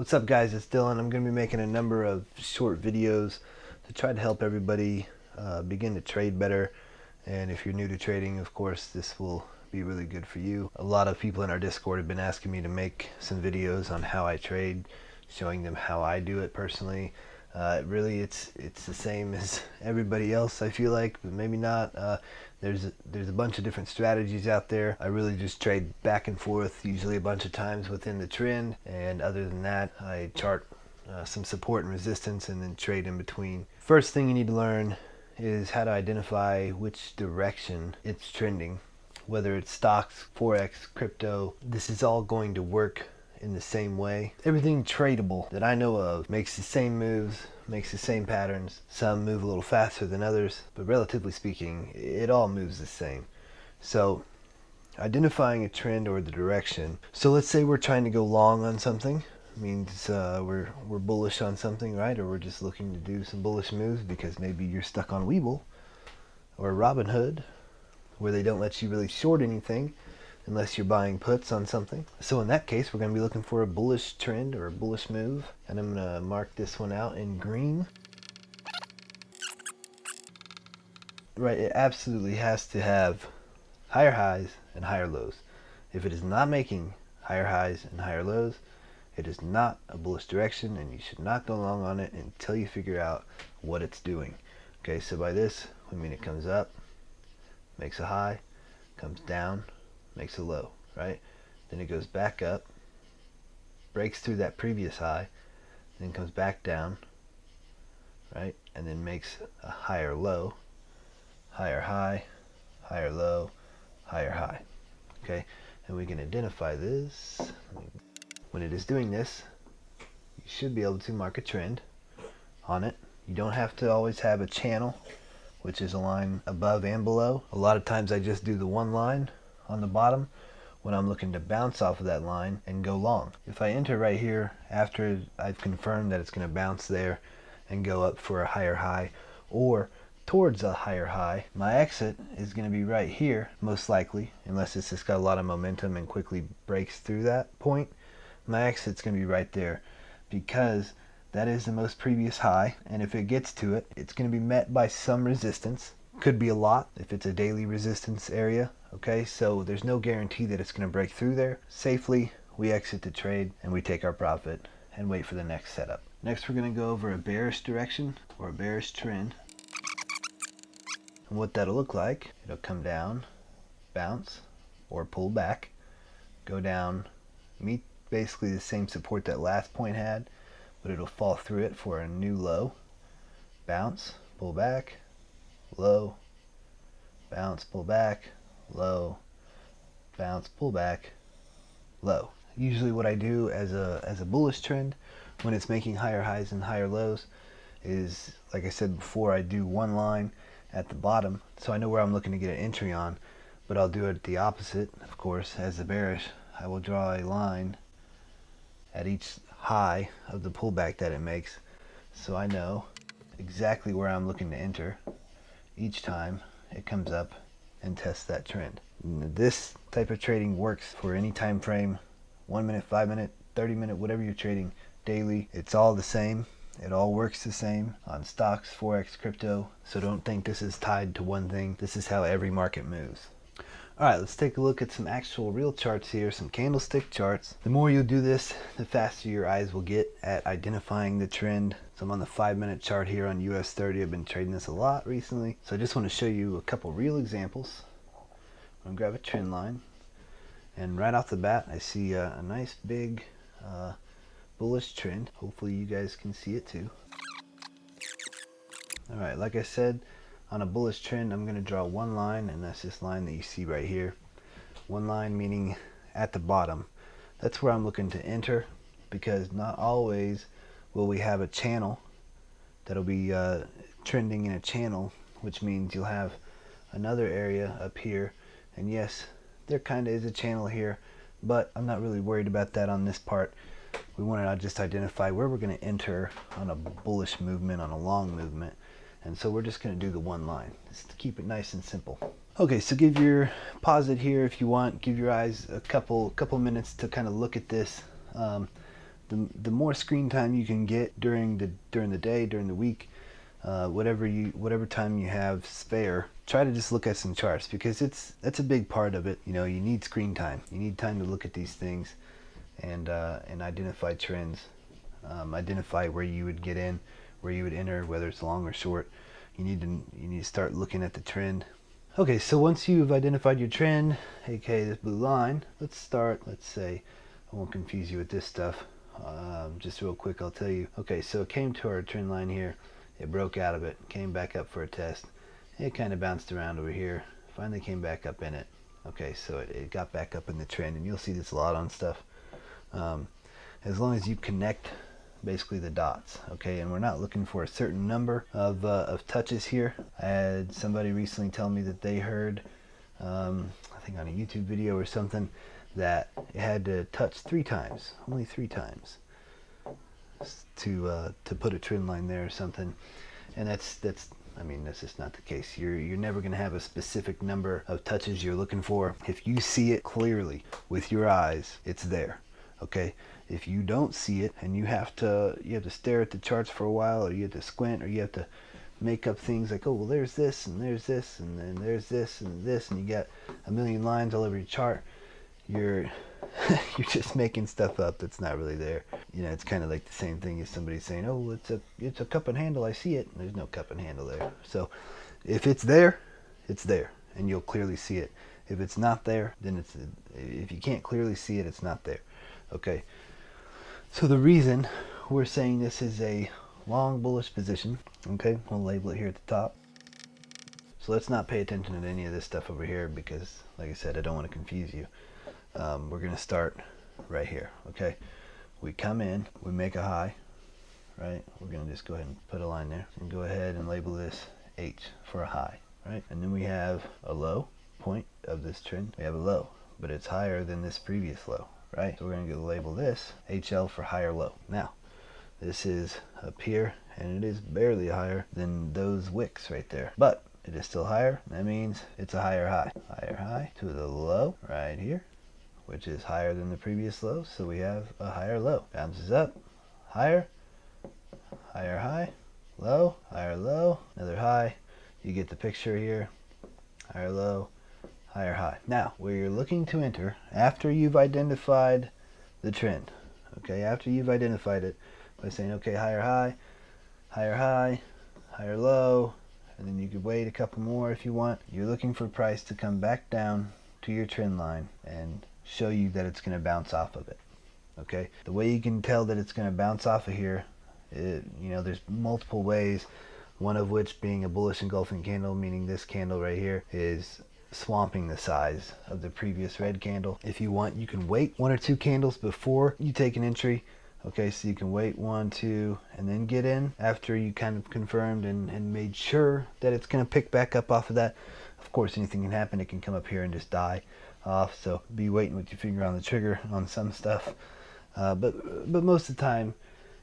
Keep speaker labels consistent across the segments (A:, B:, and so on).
A: What's up guys, it's Dylan. I'm going to be making a number of short videos to try to help everybody begin to trade better. And if you're new to trading, of course, this will be really good for you. A lot of people in our Discord have been asking me to make some videos on how I trade, showing them how I do it personally. Really, it's the same as everybody else, I feel like, but maybe not. There's a bunch of different strategies out there. I really just trade back and forth, usually a bunch of times within the trend, and other than that, I chart some support and resistance and then trade in between. First thing you need to learn is how to identify which direction it's trending, whether it's stocks, forex, crypto. This is all going to work in the same way. Everything tradable that I know of makes the same moves, makes the same patterns. Some move a little faster than others, but relatively speaking, it all moves the same. So identifying a trend or the direction. So let's say we're trying to go long on something. Means we're bullish on something, right? Or we're just looking to do some bullish moves because maybe you're stuck on Webull or Robinhood, where they don't let you really short anything unless you're buying puts on something. So in that case, we're going to be looking for a bullish trend or a bullish move, and I'm going to mark this one out in green. Right, it absolutely has to have higher highs and higher lows. If it is not making higher highs and higher lows, it is not a bullish direction, and you should not go long on it until you figure out what it's doing. Okay, so by this, I mean it comes up, makes a high, comes down, makes a low, right? Then it goes back up, breaks through that previous high, then comes back down, right? And then makes a higher low, higher high, higher low, higher high. Okay, and we can identify this. When it is doing this, you should be able to mark a trend on it. You don't have to always have a channel, which is a line above and below. A lot of times I just do the one line on the bottom when I'm looking to bounce off of that line and go long. If I enter right here after I've confirmed that it's going to bounce there and go up for a higher high or towards a higher high, my exit is going to be right here, most likely, unless it's just got a lot of momentum and quickly breaks through that point. My exit's going to be right there because that is the most previous high, and if it gets to it, it's going to be met by some resistance. Could be a lot if it's a daily resistance area. Okay, so there's no guarantee that it's going to break through there. Safely, we exit the trade and we take our profit and wait for the next setup. Next, we're going to go over a bearish direction or a bearish trend. And what that'll look like, it'll come down, bounce, or pull back, go down, meet basically the same support that last point had, but it'll fall through it for a new low, bounce, pull back, low, bounce, pull back, low, bounce, pull back, low. Usually what I do as a bullish trend when it's making higher highs and higher lows is, like I said before, I do one line at the bottom so I know where I'm looking to get an entry on, but I'll do it the opposite, of course. As the bearish, I will draw a line at each high of the pullback that it makes, so I know exactly where I'm looking to enter each time it comes up and tests that trend. This type of trading works for any time frame, 1 minute, 5 minute, 30 minute, whatever you're trading daily. It's all the same. It all works the same on stocks, forex, crypto. So don't think this is tied to one thing. This is how every market moves. All right, let's take a look at some actual real charts here, some candlestick charts. The more you do this, the faster your eyes will get at identifying the trend. So I'm on the 5-minute chart here on US 30. I've been trading this a lot recently. So I just want to show you a couple real examples. I'm going to grab a trend line. And right off the bat, I see a nice big bullish trend. Hopefully you guys can see it too. All right, like I said, on a bullish trend, I'm going to draw one line, and that's this line that you see right here. One line meaning at the bottom. That's where I'm looking to enter, because not always will we have a channel that'll be trending in a channel, which means you'll have another area up here. And yes, there kind of is a channel here, but I'm not really worried about that on this part. We want to just identify where we're going to enter on a bullish movement, on a long movement. And so we're just going to do the one line, just to keep it nice and simple. Okay, so pause it here if you want, give your eyes a couple minutes to kind of look at this. the more screen time you can get during the day, during the week, whatever time you have spare, try to just look at some charts, because that's a big part of it. You know, you need screen time. You need time to look at these things and identify trends, identify where you would get in, where you would enter, whether it's long or short. You need to start looking at the trend. Okay, so once you've identified your trend, aka this blue line, let's say, I won't confuse you with this stuff. Just real quick, I'll tell you. Okay, so it came to our trend line here. It broke out of it, came back up for a test. It kind of bounced around over here, finally came back up in it. Okay, so it got back up in the trend, and you'll see this a lot on stuff. As long as you connect basically the dots, okay, and we're not looking for a certain number of touches here. I had somebody recently tell me that they heard, I think on a YouTube video or something, that it had to touch 3 times, only 3 times, to put a trend line there or something. And that's I mean, that's just not the case. You're never going to have a specific number of touches you're looking for. If you see it clearly with your eyes, it's there. Okay, if you don't see it and you have to stare at the charts for a while, or you have to squint, or you have to make up things like, oh well, there's this and there's this and then there's this and this, and you got a million lines all over your chart, you're just making stuff up that's not really there. You know, it's kind of like the same thing as somebody saying, oh, it's a cup and handle, I see it. And there's no cup and handle there. So if it's there, and you'll clearly see it. If it's not there, then if you can't clearly see it, it's not there. Okay, so the reason we're saying this is a long bullish position, okay, we'll label it here at the top. So let's not pay attention to any of this stuff over here, because like I said, I don't want to confuse you. We're going to start right here. Okay, we come in, we make a high, right? We're going to just go ahead and put a line there and go ahead and label this H for a high, right? And then we have a low point of this trend. We have a low, but it's higher than this previous low, right? So we're going to label this HL for higher low. Now this is up here, and it is barely higher than those wicks right there, but it is still higher. That means it's a higher high to the low right here, which is higher than the previous low. So we have a higher low. Bounces up, higher, higher high, low, higher low, another high. You get the picture here. Higher low, higher high. Now, where you're looking to enter after you've identified the trend, okay, after you've identified it by saying, okay, higher high, higher high, higher low, and then you could wait a couple more if you want. You're looking for price to come back down to your trend line and show you that it's going to bounce off of it. Okay, the way you can tell that it's going to bounce off of here, you know, there's multiple ways, one of which being a bullish engulfing candle, meaning this candle right here is swamping the size of the previous red candle. If you want, you can wait 1 or 2 candles before you take an entry. Okay, so you can wait 1, 2, and then get in after you kind of confirmed and made sure that it's going to pick back up off of that. Of course, anything can happen. It can come up here and just die off, so be waiting with your finger on the trigger on some stuff. But most of the time,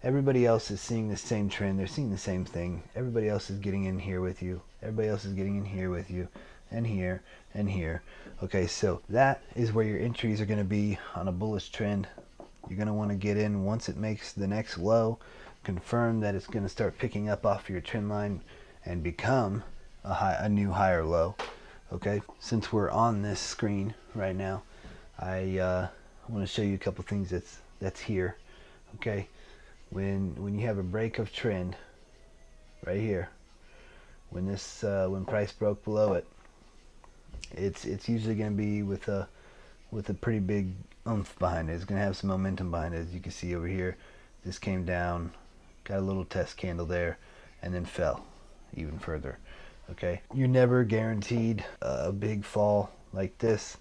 A: everybody else is seeing the same trend. They're seeing the same thing. Everybody else is getting in here with you. Everybody else is getting in here with you, and here and here. Okay, so that is where your entries are going to be on a bullish trend. You're going to want to get in once it makes the next low, confirm that it's going to start picking up off your trend line and become a new higher low. Okay, since we're on this screen right now, I want to show you a couple things that's here. Okay, when you have a break of trend right here, when price broke below it, it's usually going to be with a pretty big oomph behind it. It's going to have some momentum behind it. As you can see over here, this came down, got a little test candle there, and then fell even further. Okay, you're never guaranteed a big fall like this.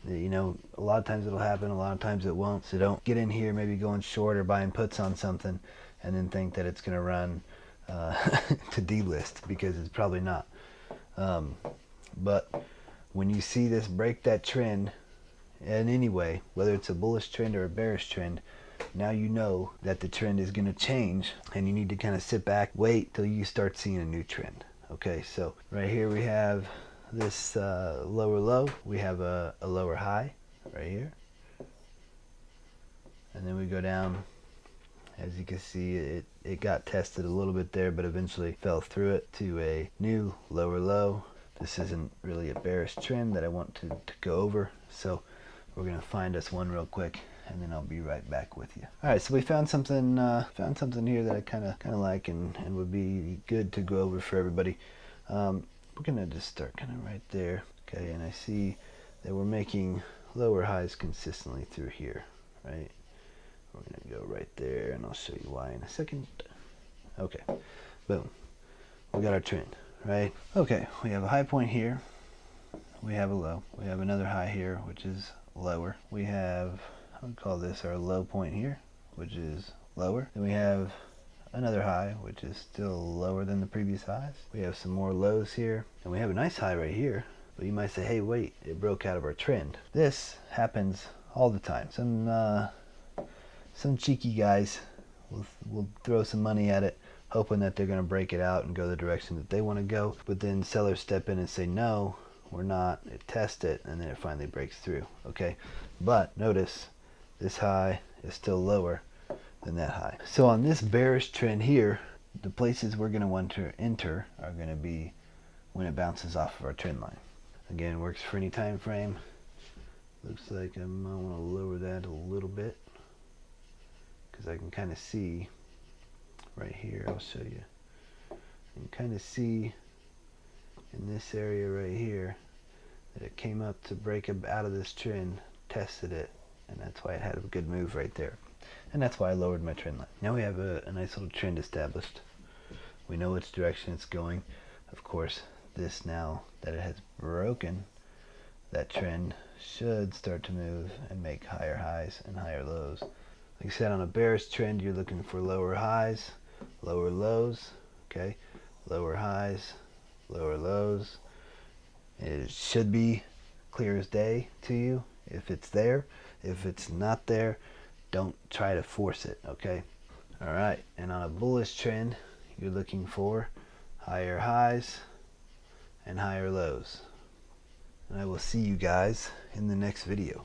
A: You know, a lot of times it'll happen, a lot of times it won't. So don't get in here maybe going short or buying puts on something and then think that it's going to run to delist, because it's probably not. But when you see this break that trend in any way, whether it's a bullish trend or a bearish trend, now you know that the trend is going to change, and you need to kind of sit back, wait till you start seeing a new trend. Okay, so right here we have this lower low, we have a lower high right here, and then we go down As you can see, it got tested a little bit there, but eventually fell through it to a new lower low. This isn't really a bearish trend that I want to go over, so we're gonna find us one real quick, and then I'll be right back with you. All right, so we found something here that I kind of like and would be good to go over for everybody. We're gonna just start kind of right there, okay? And I see that we're making lower highs consistently through here, right? We're gonna go right there, and I'll show you why in a second. Okay, boom. We got our trend, right? Okay, we have a high point here. We have a low. We have another high here, which is lower. We have, I would call this our low point here, which is lower. Then we have another high, which is still lower than the previous highs. We have some more lows here, and we have a nice high right here. But you might say, hey, wait, it broke out of our trend. This happens all the time. Some cheeky guys will throw some money at it, hoping that they're going to break it out and go the direction that they want to go. But then sellers step in and say, no, we're not. It tests it, and then it finally breaks through. Okay, but notice this high is still lower than that high. So on this bearish trend here, the places we're going to want to enter are going to be when it bounces off of our trend line. Again, works for any time frame. Looks like I might want to lower that a little bit, because I can kind of see right here. I'll show you. You can kind of see in this area right here that it came up to break out of this trend, tested it, and that's why it had a good move right there. And that's why I lowered my trend line. Now we have a nice little trend established. We know which direction it's going. Of course, this, now that it has broken that trend, should start to move and make higher highs and higher lows. Like I said, on a bearish trend, you're looking for lower highs, lower lows, okay? Lower highs, lower lows. It should be clear as day to you if it's there. If it's not there, don't try to force it, okay? All right, and on a bullish trend, you're looking for higher highs and higher lows. And I will see you guys in the next video.